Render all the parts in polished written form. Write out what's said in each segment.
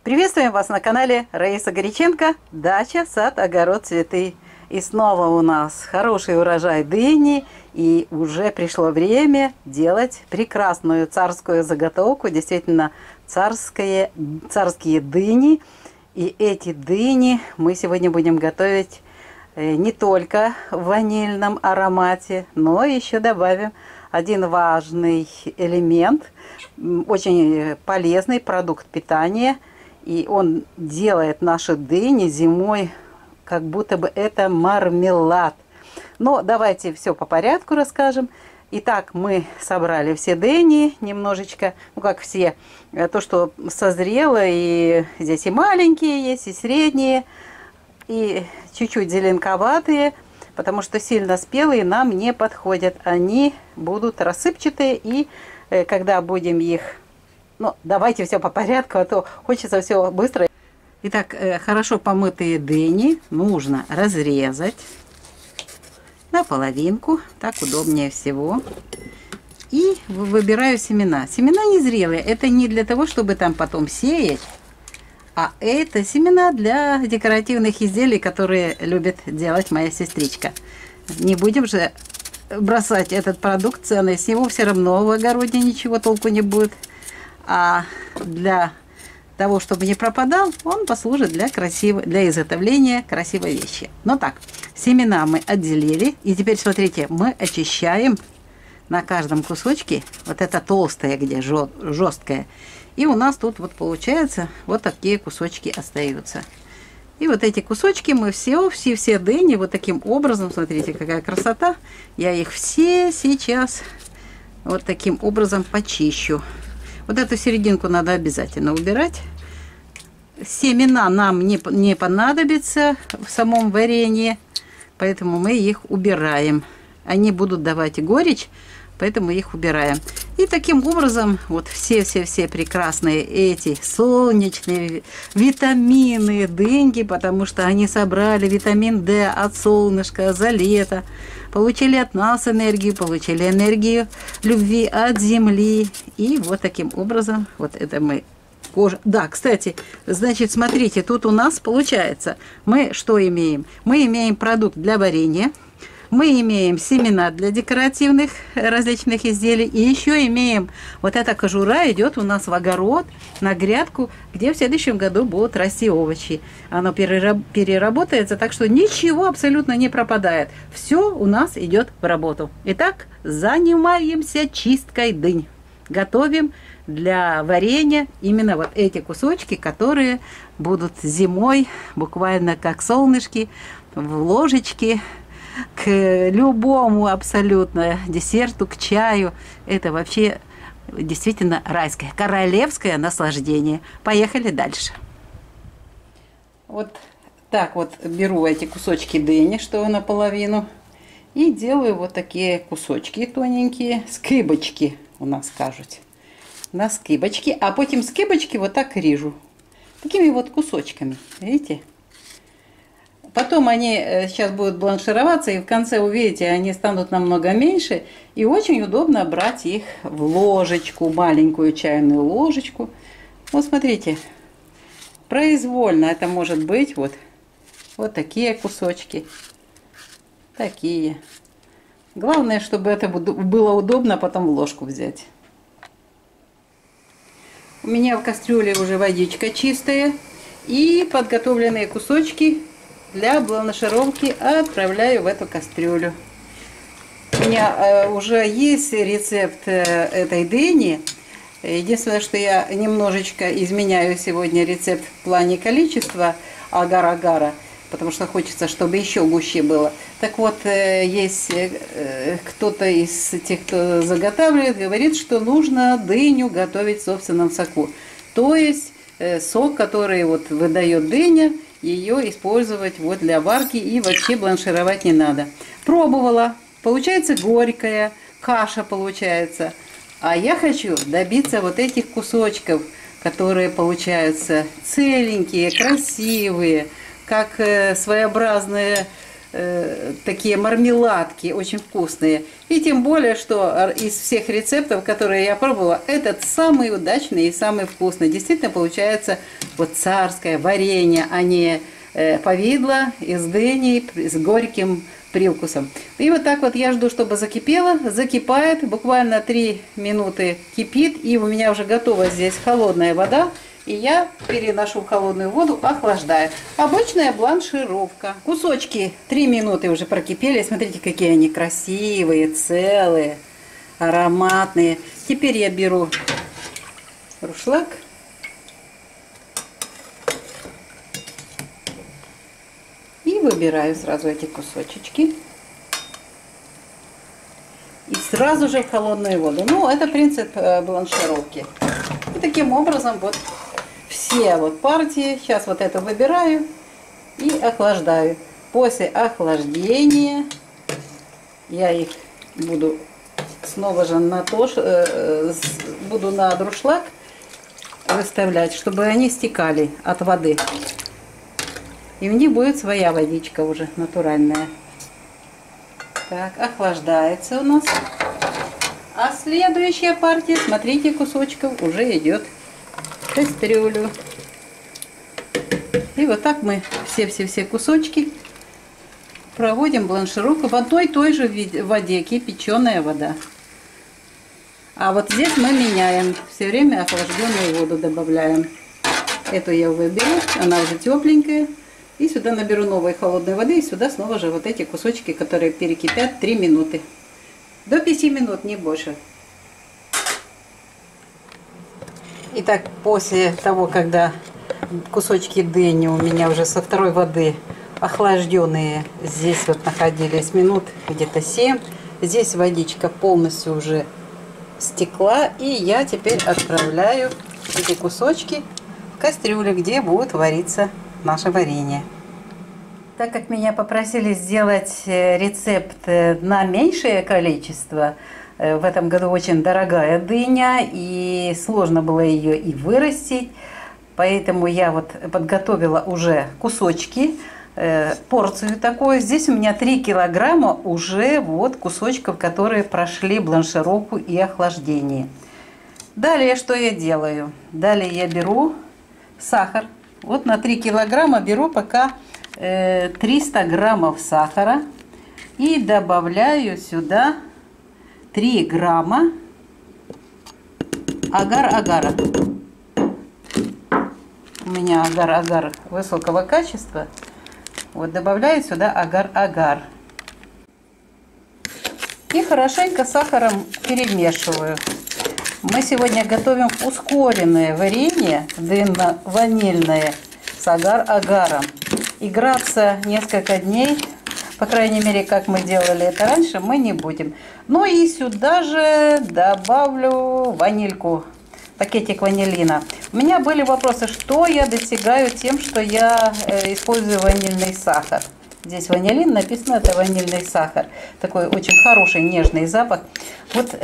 Приветствуем вас на канале Раиса Горяченко. Дача, сад, огород, цветы. И снова у нас хороший урожай дыни. И уже пришло время делать прекрасную царскую заготовку. Действительно, царские дыни. И эти дыни мы сегодня будем готовить не только в ванильном аромате, но еще добавим один важный элемент, очень полезный продукт питания. И он делает наши дыни зимой, как будто бы это мармелад. Но давайте все по порядку расскажем. Итак, мы собрали все дыни немножечко, ну как все, то, что созрело, и здесь и маленькие есть, и средние, и чуть-чуть зеленковатые, потому что сильно спелые нам не подходят. Они будут рассыпчатые, и когда будем их... Ну, давайте все по порядку, а то хочется все быстро. Итак, хорошо помытые дыни нужно разрезать на половинку, так удобнее всего. И выбираю семена. Семена незрелые, это не для того, чтобы там потом сеять, а это семена для декоративных изделий, которые любит делать моя сестричка. Не будем же бросать этот продукт ценный, с него все равно в огороде ничего толку не будет. А для того, чтобы не пропадал, он послужит для изготовления красивой вещи. Ну так, семена мы отделили. И теперь, смотрите, мы очищаем на каждом кусочке вот это толстое, где жесткое. И у нас тут вот получается вот такие кусочки остаются. И вот эти кусочки мы все дыни вот таким образом, смотрите, какая красота. Я их все сейчас вот таким образом почищу. Вот эту серединку надо обязательно убирать. Семена нам не понадобятся в самом варенье, поэтому мы их убираем. Они будут давать горечь, поэтому их убираем. И таким образом вот все прекрасные эти солнечные витамины дыньки, потому что они собрали витамин D от солнышка за лето. Получили от нас энергию, получили энергию любви от земли. И вот таким образом, вот это мы кожа. Да, кстати, значит, смотрите, тут у нас получается, мы что имеем? Мы имеем продукт для варенья, мы имеем семена для декоративных различных изделий, и еще имеем вот эта кожура идет у нас в огород, на грядку, где в следующем году будут расти овощи. Оно переработается, так что ничего абсолютно не пропадает. Все у нас идет в работу. Итак, занимаемся чисткой дынь. Готовим для варенья именно вот эти кусочки, которые будут зимой буквально как солнышки в ложечке, к любому абсолютно десерту, к чаю. Это вообще действительно райское, королевское наслаждение. Поехали дальше. Вот так вот беру эти кусочки дыни, что наполовину, и делаю вот такие кусочки тоненькие, скибочки у нас скажут. На скибочки, а потом скибочки вот так режу. Такими вот кусочками, видите? Потом они сейчас будут бланшироваться, и в конце, увидите, они станут намного меньше. И очень удобно брать их в ложечку, маленькую чайную ложечку. Вот смотрите, произвольно это может быть вот такие кусочки. Такие. Главное, чтобы это было удобно потом в ложку взять. У меня в кастрюле уже водичка чистая. И подготовленные кусочки для бланшировки отправляю в эту кастрюлю. У меня уже есть рецепт этой дыни. Единственное, что я немножечко изменяю сегодня рецепт в плане количества агар-агара, потому что хочется, чтобы еще гуще было. Так вот, есть кто-то из тех, кто заготавливает, говорит, что нужно дыню готовить в собственном соку. То есть сок, который вот выдает дыня, ее использовать вот для варки и вообще бланшировать не надо. Пробовала, получается горькая, каша получается. А я хочу добиться вот этих кусочков, которые получаются целенькие, красивые, как своеобразные такие мармеладки, очень вкусные. И тем более, что из всех рецептов, которые я пробовала, этот самый удачный и самый вкусный. Действительно получается вот царское варенье, а не повидло из дыни с горьким привкусом. И вот так вот я жду, чтобы закипело. Закипает, буквально 3 минуты кипит, и у меня уже готова здесь холодная вода. И я переношу в холодную воду, охлаждаю. Обычная бланшировка. Кусочки 3 минуты уже прокипели. Смотрите, какие они красивые, целые, ароматные. Теперь я беру рушлак. И выбираю сразу эти кусочки. И сразу же в холодную воду. Ну, это принцип бланшировки. И таким образом вот все вот партии. Сейчас вот это выбираю и охлаждаю. После охлаждения я их буду снова же на буду на дуршлаг выставлять, чтобы они стекали от воды. И в них будет своя водичка уже натуральная. Так, охлаждается у нас. А следующая партия, смотрите, кусочков уже идет в кастрюлю. И вот так мы все кусочки проводим бланшировку в одной и той же воде, кипяченая вода. А вот здесь мы меняем, все время охлажденную воду добавляем. Эту я выберу, она уже тепленькая. И сюда наберу новой холодной воды, и сюда снова же вот эти кусочки, которые перекипят 3 минуты. До 5 минут, не больше. Итак, после того, когда кусочки дыни у меня уже со второй воды охлажденные, здесь вот находились минут где-то 7, здесь водичка полностью уже стекла, и я теперь отправляю эти кусочки в кастрюлю, где будет вариться наше варенье. Так как меня попросили сделать рецепт на меньшее количество, в этом году очень дорогая дыня, и сложно было ее и вырастить, поэтому я вот подготовила уже кусочки, порцию такую. Здесь у меня 3 килограмма уже вот кусочков, которые прошли бланшировку и охлаждение. Далее что я делаю? Далее я беру сахар. Вот на 3 килограмма беру пока 300 граммов сахара и добавляю сюда 3 грамма агар-агара. У меня агар-агар высокого качества. Вот добавляю сюда агар-агар. И хорошенько сахаром перемешиваю. Мы сегодня готовим ускоренное варенье, дынно-ванильное, с агар-агаром. Играться несколько дней, по крайней мере, как мы делали это раньше, мы не будем. Ну и сюда же добавлю ванильку, пакетик ванилина. У меня были вопросы, что я достигаю тем, что я использую ванильный сахар. Здесь ванилин, написано, это ванильный сахар. Такой очень хороший, нежный запах. Вот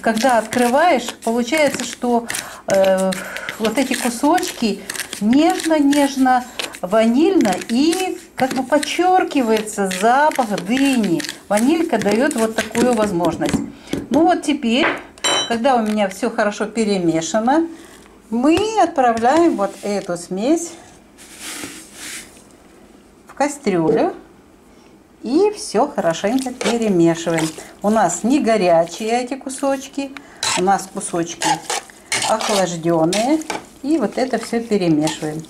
когда открываешь, получается, что вот эти кусочки нежно-нежно ванильно, и как бы подчеркивается запах дыни. Ванилька дает вот такую возможность. Ну вот теперь, когда у меня все хорошо перемешано, мы отправляем вот эту смесь в кастрюлю и все хорошенько перемешиваем. У нас не горячие эти кусочки, у нас кусочки охлажденные, и вот это все перемешиваем.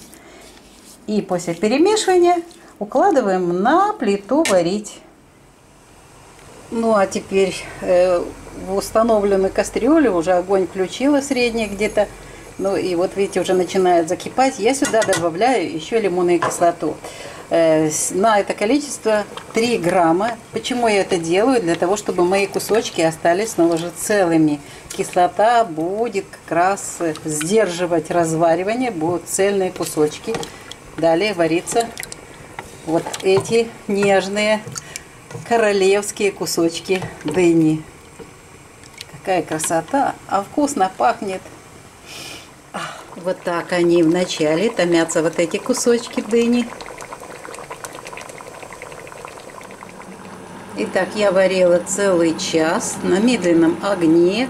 И после перемешивания укладываем на плиту варить. Ну а теперь в установленную кастрюлю уже огонь включила средний где-то. Ну и вот видите, уже начинает закипать. Я сюда добавляю еще лимонную кислоту. На это количество 3 грамма. Почему я это делаю? Для того, чтобы мои кусочки остались снова же целыми. Кислота будет как раз сдерживать разваривание, будут цельные кусочки. Далее варится вот эти нежные королевские кусочки дыни. Какая красота! А вкусно пахнет. Вот так они вначале томятся, вот эти кусочки дыни. Итак, я варила целый час на медленном огне.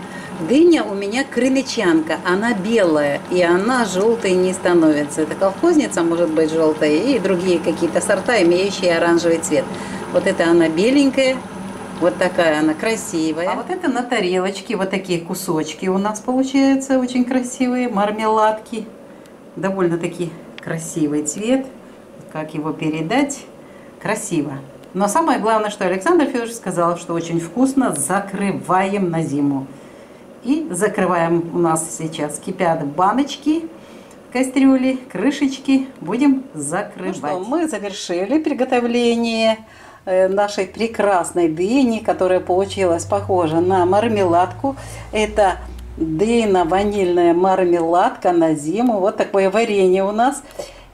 Дыня у меня крынычанка, она белая, и она желтой не становится. Это колхозница может быть желтая, и другие какие-то сорта, имеющие оранжевый цвет. Вот это она беленькая, вот такая она красивая. А вот это на тарелочке, вот такие кусочки у нас получаются, очень красивые, мармеладки. Довольно-таки красивый цвет. Как его передать? Красиво. Но самое главное, что Александр Федорович сказал, что очень вкусно, закрываем на зиму. И закрываем, у нас сейчас кипят баночки, кастрюли, крышечки, будем закрывать. Ну что, мы завершили приготовление нашей прекрасной дыни, которая получилась похожа на мармеладку. Это дыно-ванильная мармеладка на зиму, вот такое варенье у нас.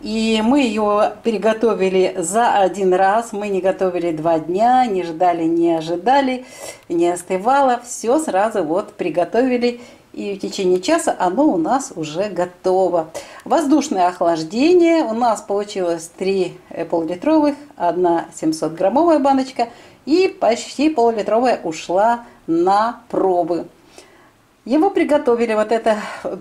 И мы ее приготовили за один раз, мы не готовили 2 дня, не ждали, не ожидали, не остывало, все сразу вот приготовили, и в течение часа оно у нас уже готово. Воздушное охлаждение у нас получилось 3 пол-литровых, 1 700-граммовая баночка, и почти пол-литровая ушла на пробы. Его приготовили, вот это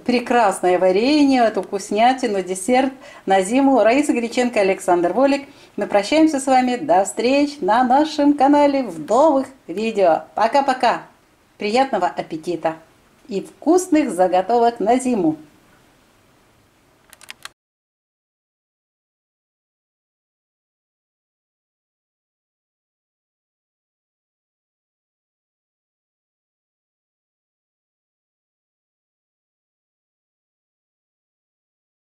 прекрасное варенье, эту вкуснятину, десерт на зиму. Раиса Греченко, Александр Волик. Мы прощаемся с вами. До встреч на нашем канале в новых видео. Пока-пока. Приятного аппетита и вкусных заготовок на зиму.